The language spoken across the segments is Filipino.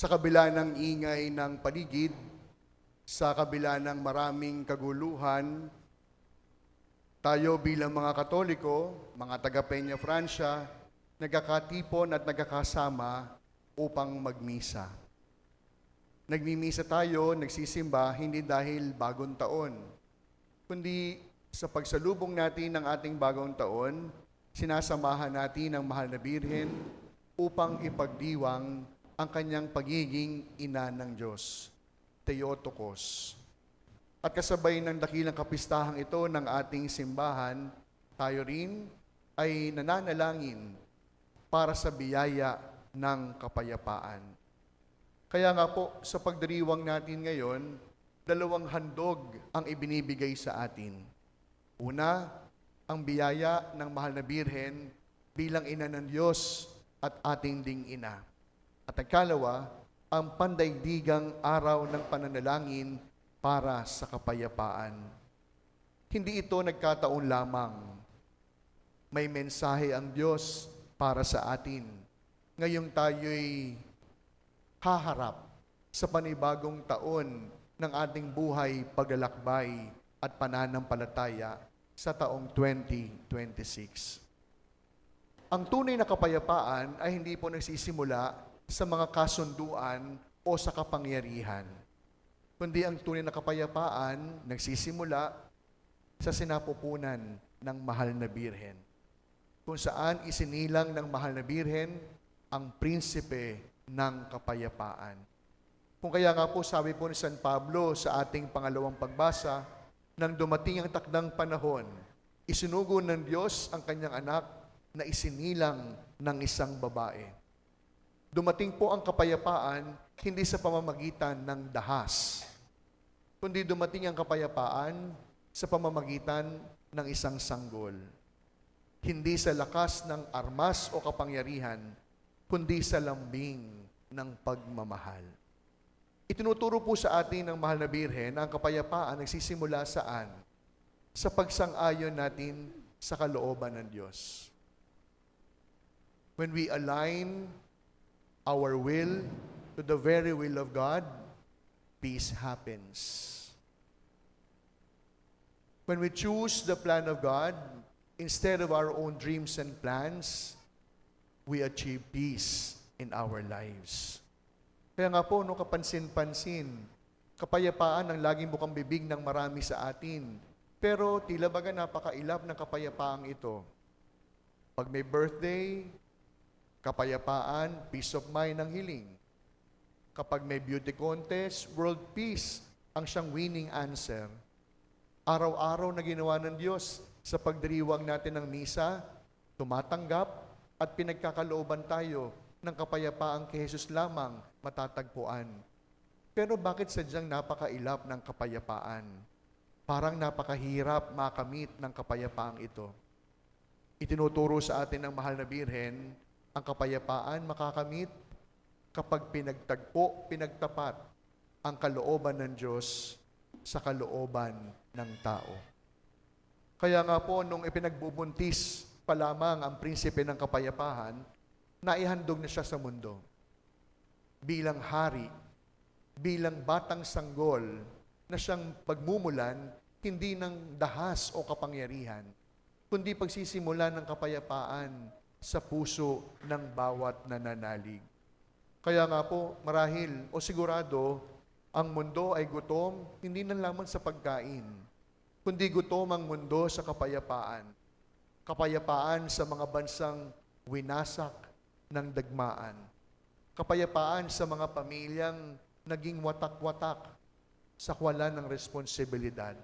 Sa kabila ng ingay ng paligid, sa kabila ng maraming kaguluhan, tayo bilang mga Katoliko, mga taga Peña Francia, nagkakatipon at nagkakasama upang magmisa. Nagmimisa tayo, nagsisimba, hindi dahil bagong taon, kundi sa pagsalubong natin ng ating bagong taon, sinasamahan natin ang mahal na Birhen upang ipagdiwang ang kanyang pagiging ina ng Diyos, Theotokos. At kasabay ng dakilang kapistahang ito ng ating simbahan, tayo rin ay nananalangin para sa biyaya ng kapayapaan. Kaya nga po, sa pagdiriwang natin ngayon, dalawang handog ang ibinibigay sa atin. Una, ang biyaya ng mahal na Birhen bilang ina ng Diyos at ating ding ina. At ang kalawa, ang pandaigdigang araw ng pananalangin para sa kapayapaan. Hindi ito nagkataon lamang. May mensahe ang Diyos para sa atin. Ngayong tayo'y haharap sa panibagong taon ng ating buhay, paglalakbay at pananampalataya sa taong 2026. Ang tunay na kapayapaan ay hindi po nagsisimula sa mga kasunduan o sa kapangyarihan, kundi ang tunay na kapayapaan nagsisimula sa sinapupunan ng mahal na Birhen, kung saan isinilang ng mahal na Birhen ang prinsipe ng kapayapaan. Kung kaya nga po sabi po ni San Pablo sa ating pangalawang pagbasa, nang dumating ang takdang panahon, isinugo ng Diyos ang kanyang anak na isinilang ng isang babae. Dumating po ang kapayapaan hindi sa pamamagitan ng dahas, kundi dumating ang kapayapaan sa pamamagitan ng isang sanggol. Hindi sa lakas ng armas o kapangyarihan, kundi sa lambing ng pagmamahal. Itinuturo po sa atin ng mahal na Birhen na ang kapayapaan nagsisimula saan? Sa pagsang-ayon natin sa kalooban ng Diyos. When we align our will to the very will of God, peace happens. When we choose the plan of God instead of our own dreams and plans, we achieve peace in our lives. Kaya nga po, no, kapansin-pansin, kapayapaan ang laging bukang bibig ng marami sa atin. Pero tila baga napakailap ng kapayapaang ito. Pag may birthday, kapayapaan, peace of mind ang hiling. Kapag may beauty contest, world peace ang siyang winning answer. Araw-araw na ginawa ng Diyos sa pagdiriwang natin ng misa, tumatanggap at pinagkakalooban tayo ng kapayapaang kay Jesus lamang matatagpuan. Pero bakit sadyang napakailap ng kapayapaan? Parang napakahirap makamit ng kapayapaang ito. Itinuturo sa atin ng mahal na Birhen, ang kapayapaan makakamit kapag pinagtagpo, pinagtapat ang kalooban ng Diyos sa kalooban ng tao. Kaya nga po, nung ipinagbubuntis pa lamang ang prinsipe ng kapayapaan, naihandog na siya sa mundo. Bilang hari, bilang batang sanggol, na siyang pagmumulan, hindi ng dahas o kapangyarihan, kundi pagsisimula ng kapayapaan sa puso ng bawat nananalig. Kaya nga po, marahil o sigurado, ang mundo ay gutom, hindi na lamang sa pagkain, kundi gutom ang mundo sa kapayapaan. Kapayapaan sa mga bansang winasak ng dagmaan. Kapayapaan sa mga pamilyang naging watak-watak sa kawalan ng responsibilidad.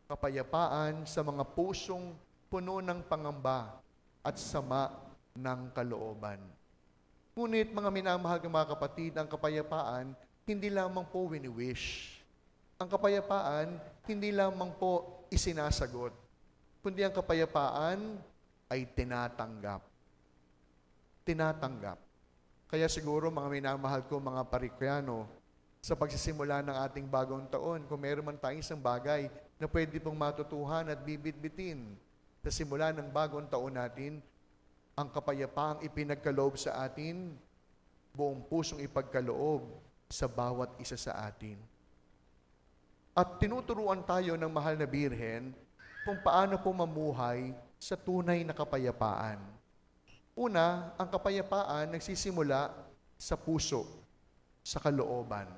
Kapayapaan sa mga pusong puno ng pangamba at sama ng kalooban. Ngunit mga minamahal ng mga kapatid, ang kapayapaan hindi lamang po wini-wish. Ang kapayapaan hindi lamang po isinasagot, kundi ang kapayapaan ay tinatanggap. Tinatanggap. Kaya siguro mga minamahal ko mga parikryano, sa pagsisimula ng ating bagong taon, kung meron man tayong isang bagay na pwede pong matutuhan at bibit-bitin sa simula ng bagong taon natin, ang kapayapaang ipinagkaloob sa atin buong pusong ipagkaloob sa bawat isa sa atin. At tinuturuan tayo ng mahal na Birhen kung paano po mamuhay sa tunay na kapayapaan. Una, ang kapayapaan nagsisimula sa puso, sa kalooban.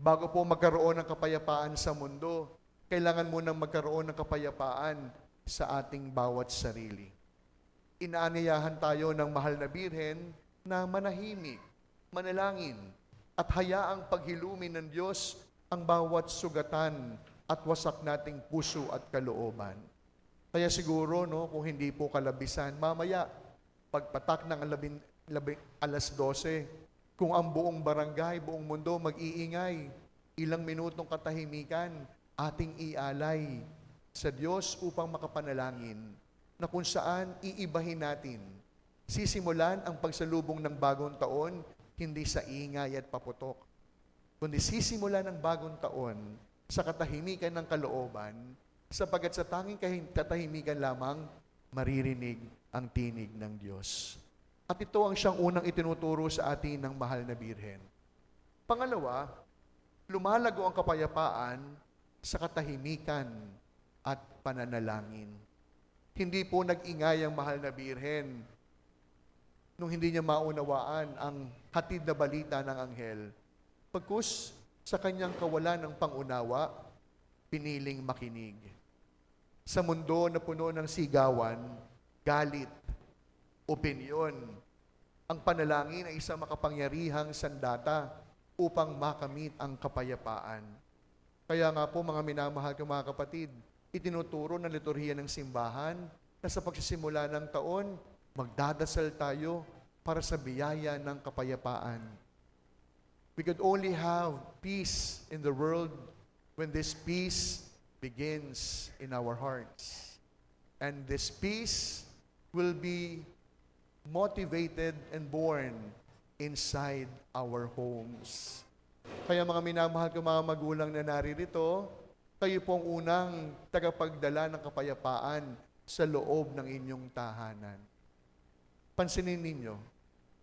Bago po magkaroon ng kapayapaan sa mundo, kailangan munang magkaroon ng kapayapaan sa ating bawat sarili. Inaanyayahan tayo ng mahal na Birhen na manahimik, manalangin, at hayaang paghilumin ng Diyos ang bawat sugatan at wasak nating puso at kalooban. Kaya siguro, kung hindi po kalabisan, mamaya, pagpatak ng alas 12, kung ang buong barangay, buong mundo mag-iingay, ilang minutong katahimikan, ating ialay sa Diyos upang makapanalangin na kung saan iibahin natin. Sisimulan ang pagsalubong ng bagong taon, hindi sa ingay at paputok, kundi sisimulan ng bagong taon sa katahimikan ng kalooban, sapagkat sa tanging katahimikan lamang maririnig ang tinig ng Diyos. At ito ang siyang unang itinuturo sa atin ng mahal na Birhen. Pangalawa, lumalago ang kapayapaan sa katahimikan at pananalangin. Hindi po nag-ingay ang mahal na Birhen nung hindi niya maunawaan ang hatid na balita ng anghel. Pagkus sa kanyang kawalan ng pangunawa, piniling makinig. Sa mundo na puno ng sigawan, galit, opinyon, ang panalangin ay isang makapangyarihang sandata upang makamit ang kapayapaan. Kaya nga po mga minamahal ko mga kapatid, itinuturo ng liturhiya ng simbahan na sa pagsisimula ng taon, magdadasal tayo para sa biyaya ng kapayapaan. We could only have peace in the world when this peace begins in our hearts. And this peace will be motivated and born inside our homes. Kaya mga minamahal ko mga magulang na naririto, kayo pong unang tagapagdala ng kapayapaan sa loob ng inyong tahanan. Pansinin ninyo,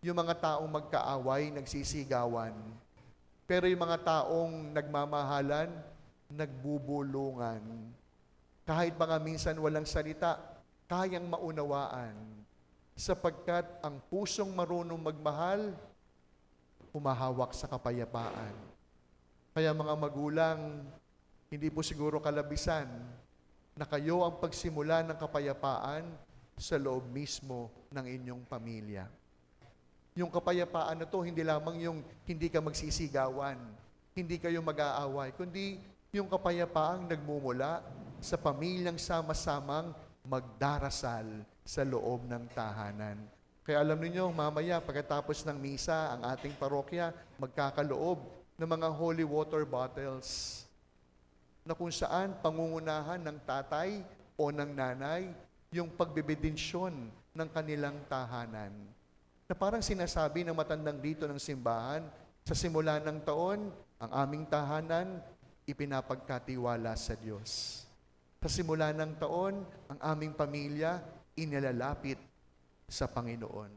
yung mga taong magkaaway, nagsisigawan, pero yung mga taong nagmamahalan, nagbubulungan. Kahit mga minsan walang salita, kayang maunawaan. Sapagkat ang pusong marunong magmahal, humahawak sa kapayapaan. Kaya mga magulang, hindi po siguro kalabisan na kayo ang pagsimula ng kapayapaan sa loob mismo ng inyong pamilya. Yung kapayapaan na to, hindi lamang yung hindi ka magsisigawan, hindi kayo mag-aaway, kundi yung kapayapaang nagmumula sa pamilyang sama-samang magdarasal sa loob ng tahanan. Kaya alam niyo, mamaya pagkatapos ng misa, ang ating parokya magkakaloob ng mga holy water bottles na kung saan pangungunahan ng tatay o ng nanay yung pagbibidensyon ng kanilang tahanan. Na parang sinasabi ng matandang dito ng simbahan, sa simula ng taon, ang aming tahanan, ipinapagkatiwala sa Diyos. Sa simula ng taon, ang aming pamilya, inilalapit sa Panginoon.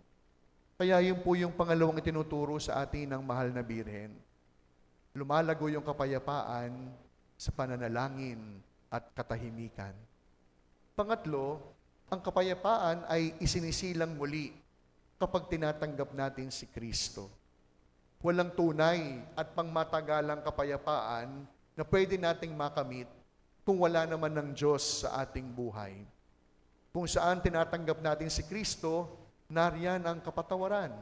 Kaya yun po yung pangalawang itinuturo sa atin ng mahal na Birhen. Lumalago yung kapayapaan sa pananalangin at katahimikan. Pangatlo, ang kapayapaan ay isinisilang muli kapag tinatanggap natin si Kristo. Walang tunay at pangmatagalang kapayapaan na pwede nating makamit kung wala naman ng Diyos sa ating buhay. Kung saan tinatanggap natin si Kristo, nariyan ang kapatawaran.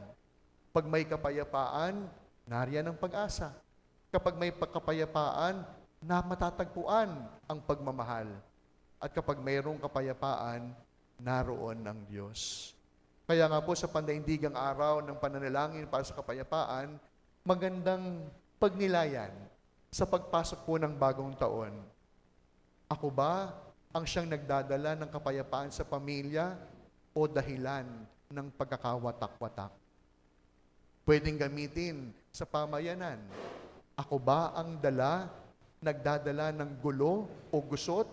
Pag may kapayapaan, nariyan ang pag-asa. Kapag may kapayapaan, na matatagpuan ang pagmamahal. At kapag mayroong kapayapaan, naroon ang Diyos. Kaya nga po sa pandaigdigang araw ng pananalangin para sa kapayapaan, magandang pagnilayan sa pagpasok po ng bagong taon. Ako ba ang siyang nagdadala ng kapayapaan sa pamilya o dahilan ng pagkakawatak-watak? Pwedeng gamitin sa pamayanan. Ako ba ang nagdadala ng gulo o gusot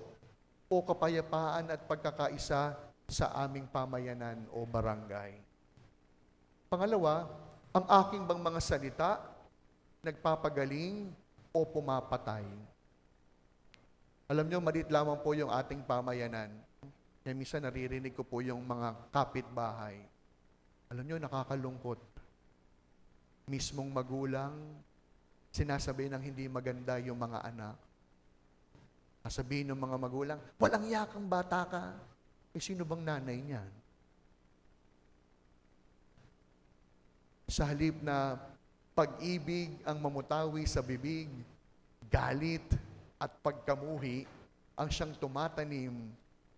o kapayapaan at pagkakaisa sa aming pamayanan o barangay? Pangalawa, Ang aking bang mga salita, nagpapagaling o pumapatay? Alam nyo, maliit lamang po yung ating pamayanan. Kaya minsan naririnig ko po yung mga kapitbahay. Alam nyo, nakakalungkot. Mismong magulang, sinasabi ng hindi maganda yung mga anak. Sasabihin ng mga magulang, walang yakang bata ka. Eh, sino bang nanay niyan? Sa halip na pag-ibig ang mamutawi sa bibig, galit at pagkamuhi ang siyang tumatanim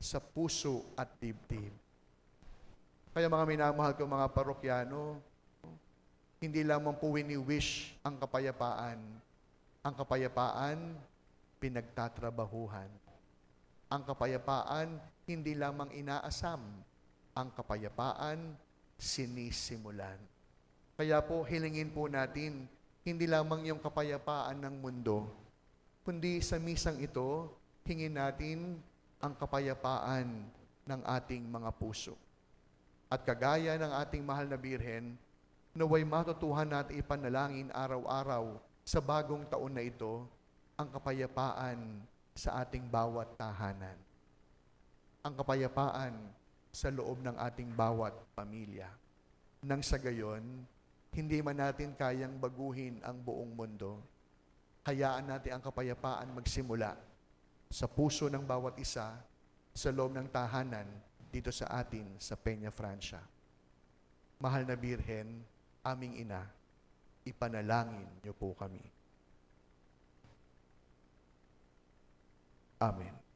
sa puso at dibdib. Kaya mga minamahal ko mga parokyano, hindi lamang po wini-wish ang kapayapaan. Ang kapayapaan, pinagtatrabahuhan. Ang kapayapaan, hindi lamang inaasam. Ang kapayapaan, sinisimulan. Kaya po, hilingin po natin, hindi lamang yung kapayapaan ng mundo, kundi sa misang ito, hingin natin ang kapayapaan ng ating mga puso. At kagaya ng ating mahal na Birhen, naway matutuhan natin ipanalangin araw-araw sa bagong taon na ito, ang kapayapaan sa ating bawat tahanan. Ang kapayapaan sa loob ng ating bawat pamilya. Nang sa gayon, hindi man natin kayang baguhin ang buong mundo, hayaan natin ang kapayapaan magsimula sa puso ng bawat isa, sa loob ng tahanan, dito sa atin, sa Peña Francia. Mahal na Birhen, aming ina, ipanalangin niyo po kami. Amen.